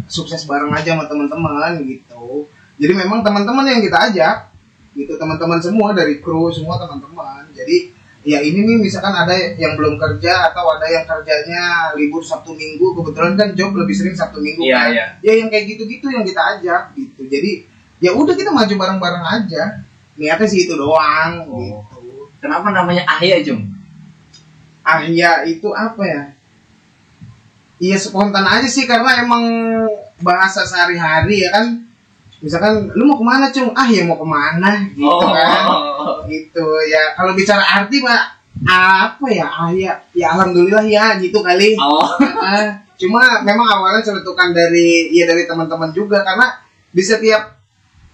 sukses bareng aja sama teman-teman gitu. Jadi memang teman-teman yang kita ajak gitu, teman-teman semua dari kru semua teman-teman. Jadi ya ini nih misalkan ada yang belum kerja atau ada yang kerjanya libur Sabtu Minggu, kebetulan kan job lebih sering Sabtu Minggu kan. Ya yang kayak gitu-gitu yang kita ajak gitu. Jadi ya udah kita maju bareng-bareng aja. Niatnya sih itu doang gitu. Kenapa namanya Ahya, Jung? Ahya itu apa ya? Iya spontan aja sih, karena emang bahasa sehari-hari ya kan. Misalkan lu mau kemana Cung? Ya mau kemana gitu kan. Gitu ya. Kalau bicara arti Pak, apa ya Ahya? Ya alhamdulillah ya gitu kali. Cuma memang awalnya celetukan dari teman-teman juga, karena di setiap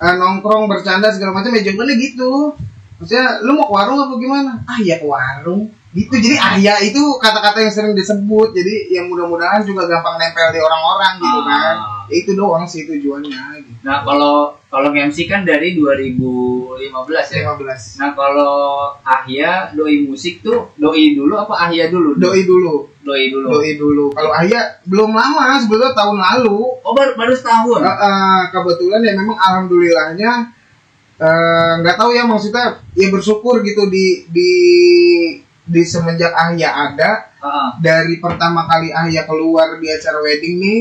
nongkrong bercanda segala macam ya jawabannya gitu. Maksudnya lu mau ke warung apa gimana? Ya ke warung gitu. Jadi Ahya itu kata-kata yang sering disebut, jadi yang mudah-mudahan juga gampang nempel di orang-orang gitu kan. Ya itu doang sih tujuannya gitu. Nah kalau MC kan dari 2015 ya? 15. Nah kalau Ahya doi musik tuh doi dulu apa Ahya dulu? Doi dulu. Kalau Ahya belum lama, sebetulnya tahun lalu. Baru setahun? Kebetulan ya memang alhamdulillahnya nggak tahu ya, maksudnya ya bersyukur gitu di semenjak Ahya ada. Dari pertama kali Ahya keluar di acara wedding nih,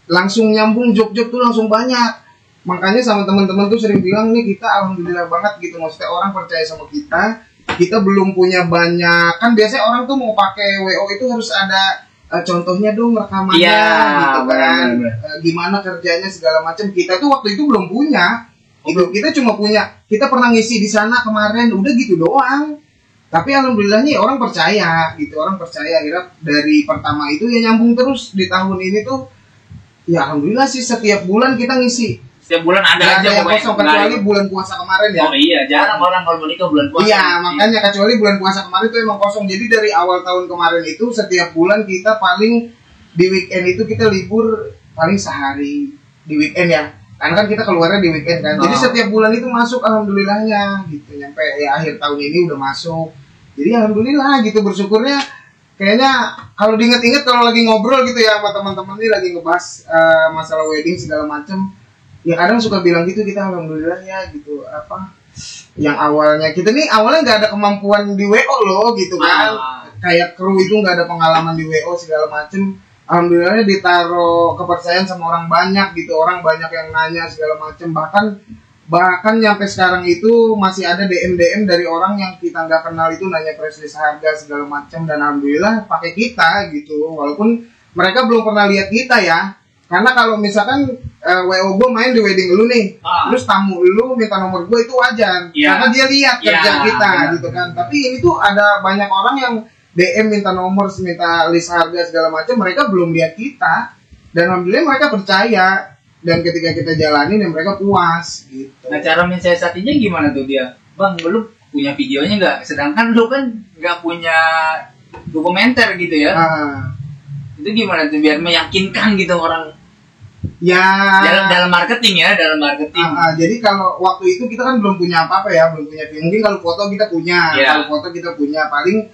langsung nyambung job tuh langsung banyak. Makanya sama teman-teman tuh sering bilang nih kita alhamdulillah banget gitu, maksudnya orang percaya sama kita. Kita belum punya banyak, kan biasanya orang tuh mau pakai WO itu harus ada contohnya dong rekamannya gitu kan. Gimana kerjanya segala macam. Kita tuh waktu itu belum punya. Kita cuma punya, kita pernah ngisi di sana kemarin, udah gitu doang. Tapi alhamdulillah nih orang percaya gitu, akhirnya dari pertama itu ya nyambung terus di tahun ini tuh. Ya alhamdulillah sih setiap bulan kita ngisi. Setiap bulan ada aja yang kosong, kecuali bulan puasa kemarin ya. Iya, jarang orang kalau menikah bulan puasa. Iya, makanya kecuali bulan puasa kemarin itu emang kosong. Jadi dari awal tahun kemarin itu setiap bulan kita paling di weekend itu kita libur paling sehari di weekend ya. Karena kan kita keluarnya di weekend kan. Jadi setiap bulan itu masuk alhamdulillahnya gitu. Nyampe ya akhir tahun ini udah masuk. Jadi alhamdulillah gitu, bersyukurnya. Kayaknya kalau diinget-inget kalau lagi ngobrol gitu ya sama teman-teman ini lagi ngebahas masalah wedding segala macem. Ya kadang suka bilang gitu, kita alhamdulillah ya gitu, yang awalnya nggak ada kemampuan di WO loh gitu kan. Kayak kru itu nggak ada pengalaman di WO segala macem. Alhamdulillahnya ditaruh kepercayaan sama orang banyak gitu, orang banyak yang nanya segala macem. Bahkan nyampe sekarang itu masih ada DM dari orang yang kita nggak kenal itu nanya price list harga segala macem, dan alhamdulillah pakai kita gitu, walaupun mereka belum pernah lihat kita ya. Karena kalau misalkan WO gue main di wedding lu nih, terus tamu lu minta nomor gue itu wajar, karena dia lihat kerja kita gitu kan. Tapi ini tuh ada banyak orang yang DM minta nomor, minta list harga segala macam, mereka belum lihat kita, dan alhamdulillah mereka percaya, dan ketika kita jalanin ya mereka puas gitu. Nah cara mensiasatinya gimana tuh dia? Bang, lu punya videonya nggak, sedangkan lu kan nggak punya dokumenter gitu ya. Itu gimana tuh biar meyakinkan gitu orang? Ya dalam marketing ya, dalam marketing. Jadi kalau waktu itu kita kan belum punya apa-apa ya, belum punya. Mungkin kalau foto kita punya, kalau foto kita punya, paling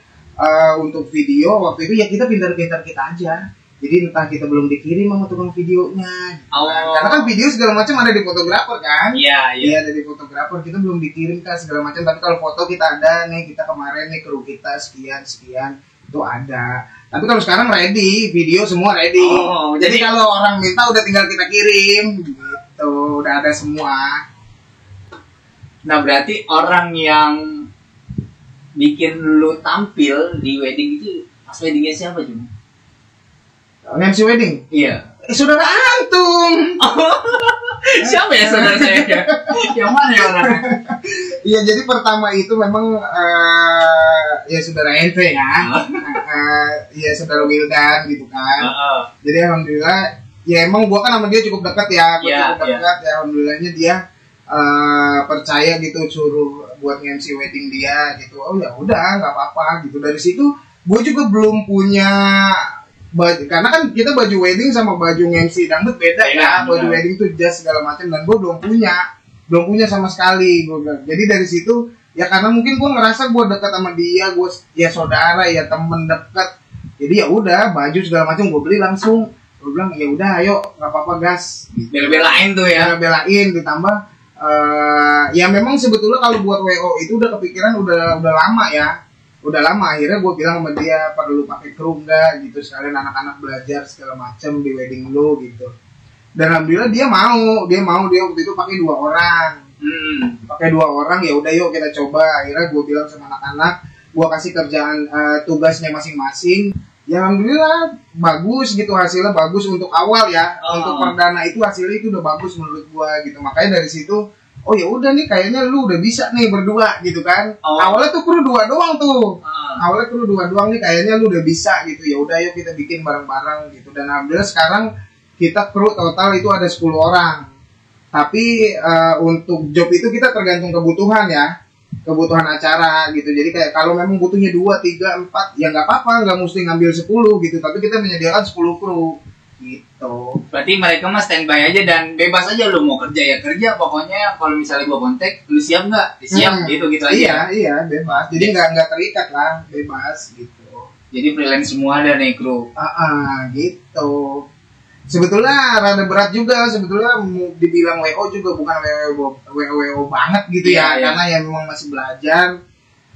untuk video waktu itu ya kita pintar-pintar kita aja. Jadi entah kita belum dikirim sama tukang videonya, karena kan video segala macam ada di fotografer kan. Iya ada di fotografer, kita belum dikirim kan segala macam. Tapi kalau foto kita ada nih, kita kemarin nih kru kita sekian itu ada. Tapi kalau sekarang ready, video semua ready. Jadi kalau orang minta udah tinggal kita kirim, gitu, udah ada semua. Nah berarti orang yang bikin lu tampil di wedding itu pas weddingnya siapa cuma? MC wedding? Iya. Saudara antum. Siapa ya saudara saya? Yang mana ya orangnya? Iya, jadi pertama itu memang ya saudara ente ya. Ya saudara Wildan gitu kan. Jadi alhamdulillah ya emang gua kan sama dia cukup dekat ya. Cukup dekat ya, alhamdulillahnya dia percaya gitu, suruh buat MC wedding dia gitu. Oh ya udah, nggak apa-apa gitu. Dari situ gue juga belum punya baju, karena kan kita baju wedding sama baju MC dangdut beda ya. Baju wedding tuh jas segala macam, dan gue belum punya sama sekali gue. Jadi dari situ ya karena mungkin gue ngerasa gue dekat sama dia, gue ya saudara ya temen dekat. Jadi ya udah baju segala macam gue beli langsung. Gue bilang ya udah ayo nggak apa-apa gas. Bela-belain tuh ya. Bela-belain ditambah ya memang sebetulnya kalau buat WO itu udah kepikiran udah lama ya. Udah lama, akhirnya gue bilang sama dia perlu pakai kru enggak gitu, sekalian anak-anak belajar segala macem di wedding lo gitu. Dan alhamdulillah dia waktu itu pakai 2 orang. Pakai 2 orang, ya udah yuk kita coba. Akhirnya gue bilang sama anak-anak, gue kasih kerjaan tugasnya masing-masing. Ya alhamdulillah bagus gitu, hasilnya bagus untuk awal ya. Untuk perdana itu hasilnya itu udah bagus menurut gue gitu. Makanya dari situ oh ya udah nih kayaknya lu udah bisa nih berdua gitu kan. Awalnya tuh kru 2 doang tuh. Awalnya kru 2 doang nih kayaknya lu udah bisa gitu. Ya udah yuk kita bikin bareng-bareng gitu. Dan alhamdulillah sekarang kita kru total itu ada 10 orang. Tapi untuk job itu kita tergantung kebutuhan ya. Kebutuhan acara gitu. Jadi kayak kalau memang butuhnya 2, 3, 4 ya nggak apa-apa, nggak mesti ngambil 10 gitu. Tapi kita menyediakan 10 kru gitu. Berarti mereka mah standby aja dan bebas aja, lu mau kerja ya kerja, pokoknya kalau misalnya gua kontak lu siap nggak? Siap gitu aja. Iya bebas. Jadi nggak terikat lah, bebas gitu. Jadi freelance semua ada nih kru. Gitu. Sebetulnya rada berat juga, sebetulnya dibilang WO juga bukan WO banget gitu ya, karena ya memang masih belajar.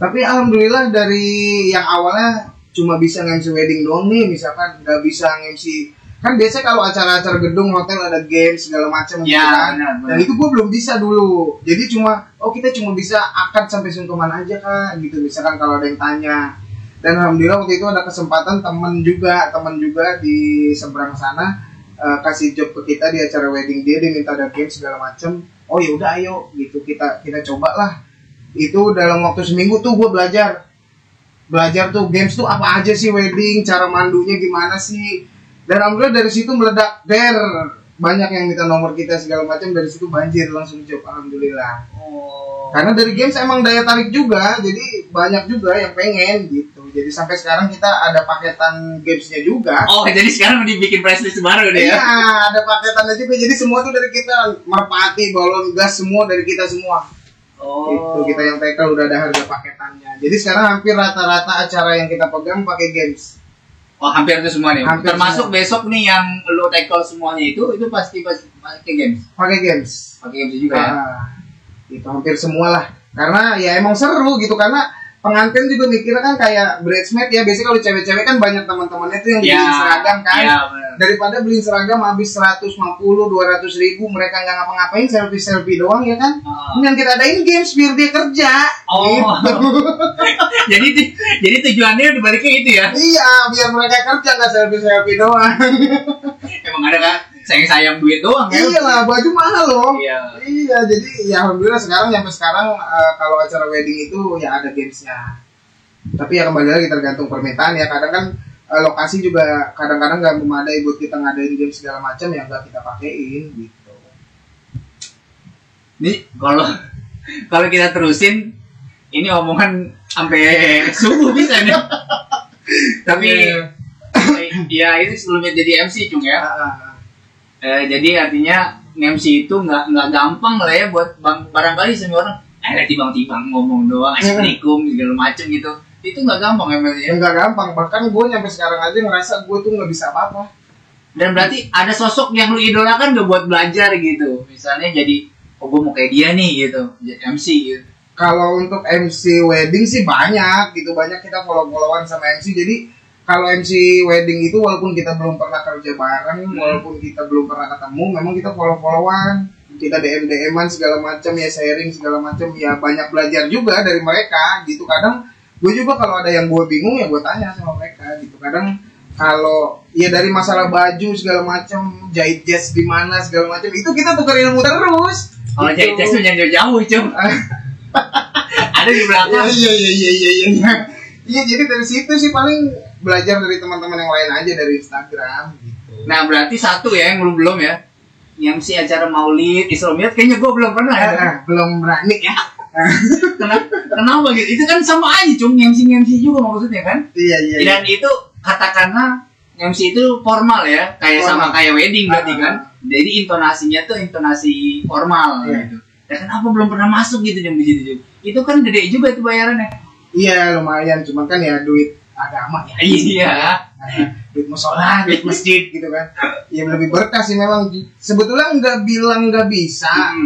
Tapi alhamdulillah dari yang awalnya cuma bisa nge-MC wedding doang nih, misalkan nggak bisa nge-MC. Kan biasanya kalau acara-acara gedung hotel ada game segala macam gitu kan. Benar. Dan itu gue belum bisa dulu. Jadi kita cuma bisa akad sampai sungkeman aja kan gitu. Misalkan kalau ada yang tanya. Dan alhamdulillah waktu itu ada kesempatan temen juga di seberang sana kasih job ke kita di acara wedding dia minta ada game segala macam. Oh ya udah ayo gitu kita cobalah. Itu dalam waktu seminggu tuh gue belajar tuh games tuh apa aja sih wedding, cara mandunya gimana sih. Dan alhamdulillah dari situ meledak banyak yang minta nomor kita segala macam, dari situ banjir langsung job alhamdulillah. Karena dari games emang daya tarik juga, jadi banyak juga yang pengen gitu. Jadi sampai sekarang kita ada paketan gamesnya juga. Jadi sekarang dibikin price list baru deh ya? Iya, ada paketannya juga. Jadi semua tuh dari kita, merpati, balon gas semua dari kita semua. Itu kita yang tackle udah ada harga paketannya. Jadi sekarang hampir rata-rata acara yang kita pegang pakai games. Hampir itu semua nih. Termasuk semua. Besok nih yang lo tackle semuanya itu pasti pakai games. Pakai games juga ya. Itu hampir semua lah. Karena ya emang seru gitu, karena pengantin juga mikirnya kan kayak bridesmaid ya. Biasanya kalau cewek-cewek kan banyak teman-temannya tuh yang beli seragam kan. Daripada beli seragam habis 150, 200 ribu, mereka nggak ngapa-ngapain, selfie doang ya kan. Yang kita adain games biar dia kerja. Gitu. jadi tujuannya dibaliknya itu ya? Iya, biar mereka kerja, nggak selfie doang. Emang ada kan sayang duit doang kan? Iya lah, baju mahal loh. Iya, jadi ya alhamdulillah sampai sekarang kalau acara wedding itu ya ada gamesnya. Tapi ya kembali lagi tergantung permintaan ya. Kadang kan lokasi juga kadang-kadang nggak memadai buat kita ngadain game segala macam, ya nggak kita pakein gitu. Nih kalau kita terusin ini omongan sampai subuh bisa nih. Tapi ya itu sebelumnya jadi MC Cung ya. Jadi artinya MC itu nggak gampang lah ya buat barangkali semua orang timbang-timbang ngomong doang, assalamualaikum segala macem gitu. Itu nggak gampang ya. Nggak gampang, bahkan gue nyampe sekarang aja ngerasa gue tuh nggak bisa apa-apa. Dan berarti ada sosok yang lu idolakan gak buat belajar gitu, misalnya jadi gue mau kayak dia nih gitu, jadi MC gitu. Kalau untuk MC wedding sih banyak gitu, banyak kita follow-followan sama MC. Jadi kalau MC wedding itu walaupun kita belum pernah kerja bareng, walaupun kita belum pernah ketemu, memang kita follow-followan, kita DM-an segala macam ya, sharing segala macam ya, banyak belajar juga dari mereka gitu. Kadang gue juga kalau ada yang gue bingung ya gue tanya sama mereka gitu. Kadang kalau ya dari masalah baju segala macam, jahit jas di mana segala macam, itu kita tukar ilmu terus. Kalau jahit jas tuh jangan jauh Cung. Ada di belakang. Iya. Iya, jadi dari situ sih paling belajar dari teman-teman yang lain aja dari Instagram gitu. Nah, berarti satu ya yang belum ya. MC acara Maulid, Islamiyat kayaknya gue belum pernah ya. Belum berani ya. Kenapa gitu? Itu kan sama aja Cung, MC juga maksudnya kan? Iya. Dan itu katakanlah MC itu formal ya, kayak sama kayak wedding berarti kan. Jadi intonasinya tuh intonasi formal gitu. Ya kenapa belum pernah masuk gitu jam di situ? Itu kan gede juga itu bayarannya. Iya, lumayan, cuma kan ya duit agama ya. Iya. Duit musola, duit masjid gitu kan. Ya lebih berkah sih memang. Sebetulnya nggak bilang nggak bisa.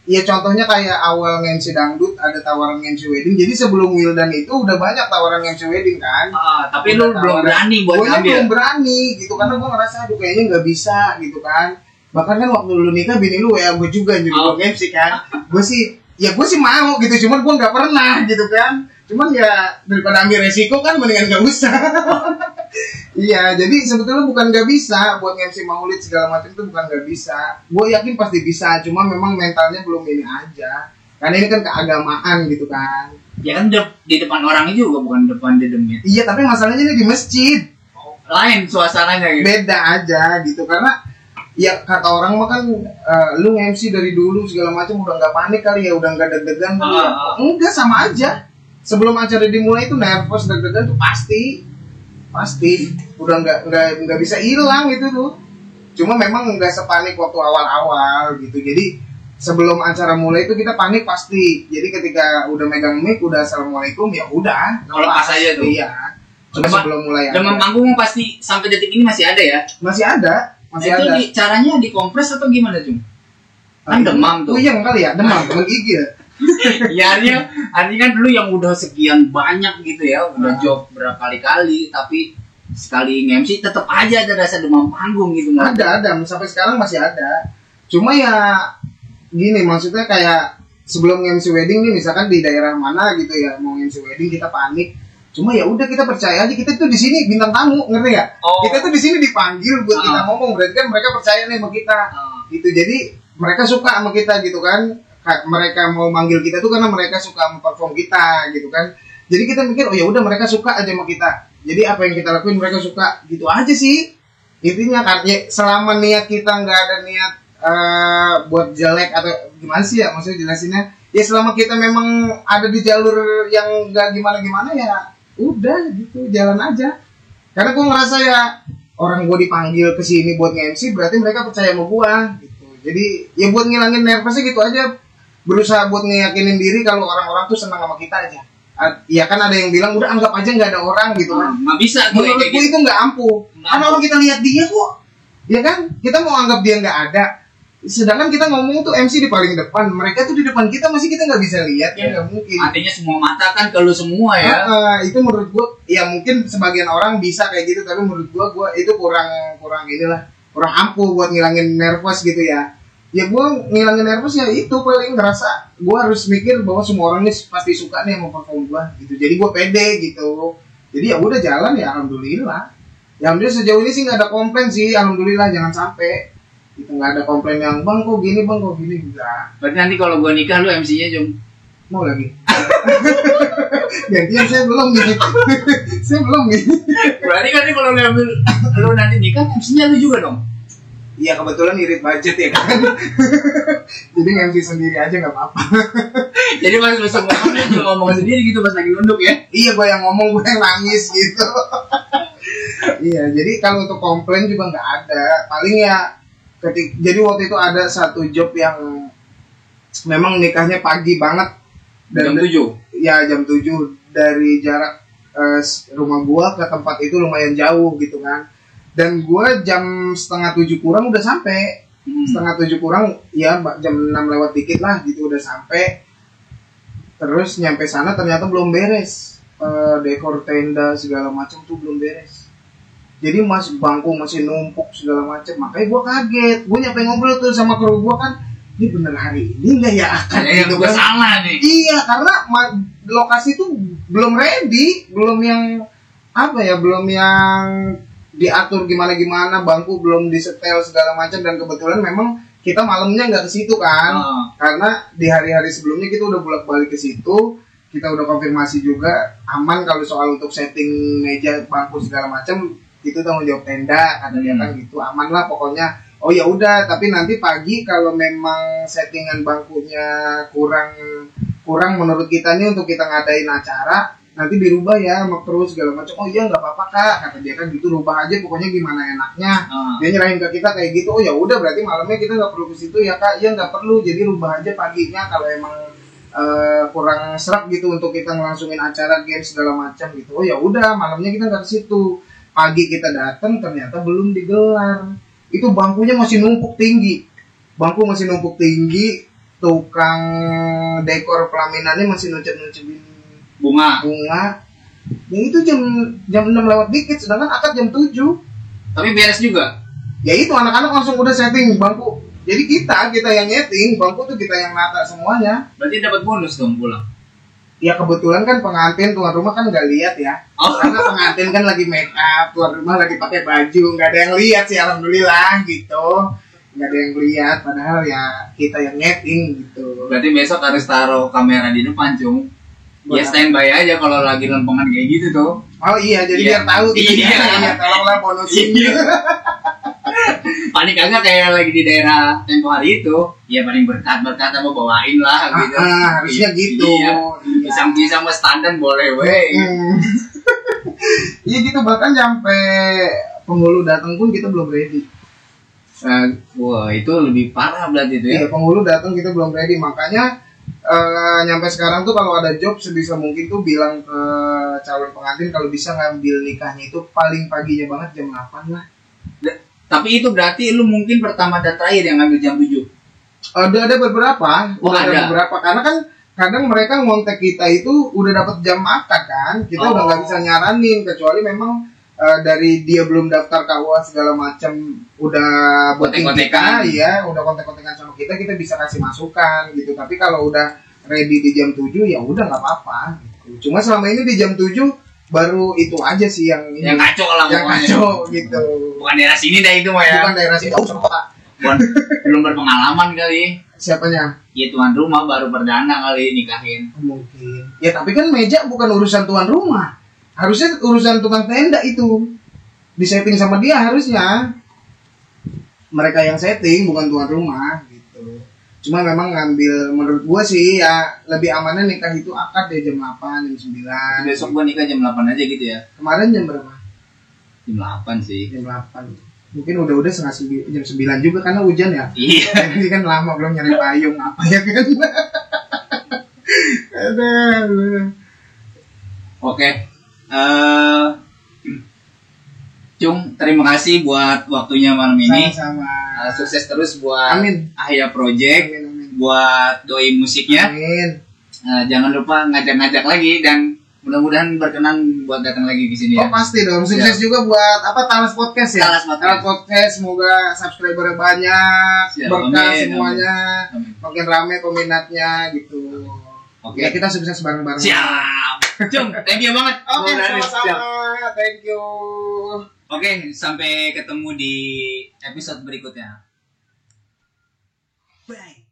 Ya contohnya kayak awal MC dangdut ada tawaran MC wedding. Jadi sebelum Wildan itu udah banyak tawaran MC wedding kan. Tapi lu belum berani buat ngambil. Gue belum berani gitu karena gue ngerasa aduh kayaknya nggak bisa gitu kan. Bahkan kan waktu lu nikah bini lu ya gue juga jadi gue MC kan. Gue sih mau gitu, cuman gue nggak pernah gitu kan. Cuman ya daripada ambil resiko kan mendingan nggak usah. Iya, jadi sebetulnya bukan nggak bisa buat MC Maulid segala macam itu, bukan nggak bisa. Gue yakin pasti bisa, cuma memang mentalnya belum ini aja. Karena ini kan keagamaan gitu kan. Ya kan di depan orang juga, bukan depan dedemnya. Iya, tapi masalahnya ini di masjid. Lain suasananya gitu. Beda aja gitu, karena ya kata orang mah kan lu MC dari dulu segala macam udah nggak panik kali ya, udah nggak deg-degan kali ya. Enggak, sama aja. Sebelum acara dimulai itu nervous, deg-degan tuh pasti udah nggak bisa hilang gitu tuh. Cuma memang nggak sepanik waktu awal-awal gitu. Jadi sebelum acara mulai itu kita panik pasti. Jadi ketika udah megang mic, udah assalamualaikum ya udah. Lepas aja tuh. Iya. Cuma sebelum mulai. Demam panggung pasti sampai detik ini masih ada ya? Masih ada. Itu caranya dikompres atau gimana Cung? Kan demam tuh. Puyeng kali ya, demam menggigil. Ya artinya kan dulu yang udah sekian banyak gitu ya, udah job berkali-kali, tapi sekali nge-MC tetap aja ada rasa demam panggung gitu. Ada, sampai sekarang masih ada. Cuma ya gini, maksudnya kayak sebelum nge-MC wedding nih, misalkan di daerah mana gitu ya, mau nge-MC wedding kita panik. Cuma ya udah kita percaya aja, kita tuh di sini bintang tamu, ngerti gak? Kita tuh di sini dipanggil buat kita ngomong, berarti kan mereka percaya nih sama kita. Gitu. Jadi mereka suka sama kita gitu kan. Mereka mau manggil kita tuh karena mereka suka memperform kita gitu kan. Jadi kita mikir oh ya udah mereka suka aja sama kita. Jadi apa yang kita lakuin mereka suka, gitu aja sih. Intinya kan ya, selama niat kita nggak ada niat buat jelek atau gimana sih ya maksudnya jelasinnya. Ya selama kita memang ada di jalur yang nggak gimana-gimana ya udah gitu, jalan aja. Karena gue ngerasa ya orang gue dipanggil ke sini buat nge-MC berarti mereka percaya sama gue gitu. Jadi ya buat ngilangin nervousnya gitu aja. Berusaha buat ngeyakinin diri kalau orang-orang tuh senang sama kita aja. Ya kan ada yang bilang udah anggap aja nggak ada orang gitu kan. Nggak bisa. Menurut gue itu nggak ampuh. Karena kalau kita lihat dia kok, ya kan kita mau anggap dia nggak ada. Sedangkan kita ngomong tuh MC di paling depan, mereka tuh di depan kita masih kita nggak bisa lihat ya nggak mungkin. Artinya semua mata kan kalau semua ya. Itu menurut gue ya mungkin sebagian orang bisa kayak gitu, tapi menurut gue itu kurang ampuh buat ngilangin nervous gitu ya. Ya gue ngilangin nervous ya itu paling ngerasa gue harus mikir bahwa semua orang ini pasti suka nih sama perform gue gitu. Jadi gue pede gitu. Jadi ya udah jalan ya alhamdulillah. Ya alhamdulillah sejauh ini sih nggak ada komplain sih, alhamdulillah, jangan sampai itu nggak ada komplain yang bang kok gini enggak. Berarti nanti kalau gue nikah lu MC-nya Jom. Mau lagi. Gantian saya belum nih. Berarti kan kalau lu nanti nikah MC-nya lu juga dong. Iya kebetulan irit budget ya kan. Jadi nge-MC sendiri aja nggak apa-apa. Jadi pas besok ngomongnya cuma ngomong sendiri gitu pas lagi nunduk ya. Iya gue yang ngomong, gue yang nangis gitu. Iya, jadi kalau untuk komplain juga nggak ada. Paling ya jadi waktu itu ada satu job yang memang nikahnya pagi banget. Jam 7? Ya jam 7 dari jarak rumah gua ke tempat itu lumayan jauh gitu kan. Dan gua jam setengah 7 kurang udah sampai. Setengah 7 kurang ya jam 6 lewat dikit lah gitu udah sampai. Terus nyampe sana ternyata belum beres. Dekor tenda segala macam tuh belum beres. Jadi bangku masih numpuk segala macam. Makanya gue kaget. Gue nyampe ngobrol tuh sama kru gue kan, ini bener hari ini nggak ya akan gitu kan? Salah nih. Iya, karena lokasi tuh belum ready, belum yang apa ya, belum yang diatur gimana, bangku belum disetel segala macam. Dan kebetulan memang kita malamnya nggak ke situ kan, karena di hari-hari sebelumnya kita udah bolak-balik ke situ. Kita udah konfirmasi juga aman kalau soal untuk setting meja, bangku segala macam. Itu tanggung jawab tenda, kata dia kan gitu, aman lah pokoknya. Oh ya udah, tapi nanti pagi kalau memang settingan bangkunya kurang menurut kita nih untuk kita ngadain acara, nanti dirubah ya sama kru segala macam. Oh iya nggak apa-apa kak, kata dia kan gitu, rubah aja pokoknya gimana enaknya. Dia nyerahin ke kita kayak gitu. Oh ya udah, berarti malamnya kita nggak perlu ke situ ya kak. Iya nggak perlu, jadi rubah aja paginya kalau emang kurang serak gitu untuk kita ngelangsungin acara game segala macam gitu. Oh ya udah, malamnya kita nggak ke situ. Pagi kita datang ternyata belum digelar. Itu bangkunya masih numpuk tinggi. Bangku masih numpuk tinggi, tukang dekor pelaminannya masih nuncep-nuncepin bunga. Yang itu jam 6 lewat dikit, sedangkan akad jam 7. Tapi beres juga. Ya itu anak-anak langsung udah setting bangku. Jadi kita yang nyeting, bangku tuh kita yang nata semuanya. Berarti dapat bonus dong pulang. Ya kebetulan kan pengantin tuan rumah kan nggak lihat ya, karena pengantin kan lagi make up, tuan rumah lagi pakai baju, nggak ada yang lihat sih alhamdulillah gitu, nggak ada yang lihat, padahal ya kita yang nyeting gitu. Berarti besok harus taruh kamera di depan cung. Ya standby aja kalau lagi lempengan kayak gitu tuh. Oh iya, jadi biar tahu gitu. Iya, tolonglah bonusin. Paling kagak kayak lagi di daerah tempo hari itu, ya paling berkat mau bawain lah gitu. Harusnya gitu. Iya. Pisang-pisang sama standar boleh weh. Iya gitu, bahkan sampai penghulu datang pun kita belum ready. Wah itu lebih parah berarti itu ya. Iya, penghulu datang kita belum ready, makanya nyampe sekarang tuh kalau ada job sebisa mungkin tuh bilang ke calon pengantin kalau bisa ngambil nikahnya itu paling paginya banget jam 8 lah. Tapi itu berarti lu mungkin pertama dan terakhir yang ngambil jam 7. Ada beberapa. Ada beberapa, karena kan kadang mereka ngontek kita itu udah dapat jam akad kan. Kita udah nggak bisa nyaranin, kecuali memang dari dia belum daftar KUA segala macam udah booking kita, ya udah kontek-kontekan sama kita bisa kasih masukan gitu. Tapi kalau udah ready di jam 7 ya udah nggak apa-apa gitu. Cuma selama ini di jam 7 baru itu aja sih yang ngaco lah, yang ngaco gitu. Bukan daerah sini dah itu mah ya. Bukan daerah sini, belum berpengalaman kali. Siapanya? Ya tuan rumah baru perdana kali nikahin. Mungkin. Ya tapi kan meja bukan urusan tuan rumah. Harusnya urusan tukang tenda itu. Disetting sama dia harusnya. Mereka yang setting bukan tuan rumah gitu. Cuma memang ngambil, menurut gua sih ya lebih amannya nikah itu akad deh jam 8, jam 9. Besok gua nikah jam 8 aja gitu ya. Kemarin jam berapa? Jam 8 sih. Jam 8. Mungkin udah jam 9 juga karena hujan ya. Iya. Ini kan lama belum nyari payung apa ya kan. Oke. Cung, terima kasih buat waktunya malam ini. Sama-sama. Sukses terus buat Amin. Ahya Project. Amin. Buat doi musiknya. Amin. Jangan lupa ngajak-ngajak lagi dan mudah-mudahan berkenan buat datang lagi di sini ya. Oh pasti dong. Sukses juga buat Talas Podcast ya. Talas Podcast, semoga subscribernya banyak, berkah amin, semuanya, amin. makin rame peminatnya gitu. Oke. Ya kita sukses bareng-bareng. Siap. Cung, thank you banget. Oke, sama-sama. Thank you. Oke, sampai ketemu di episode berikutnya. Bye.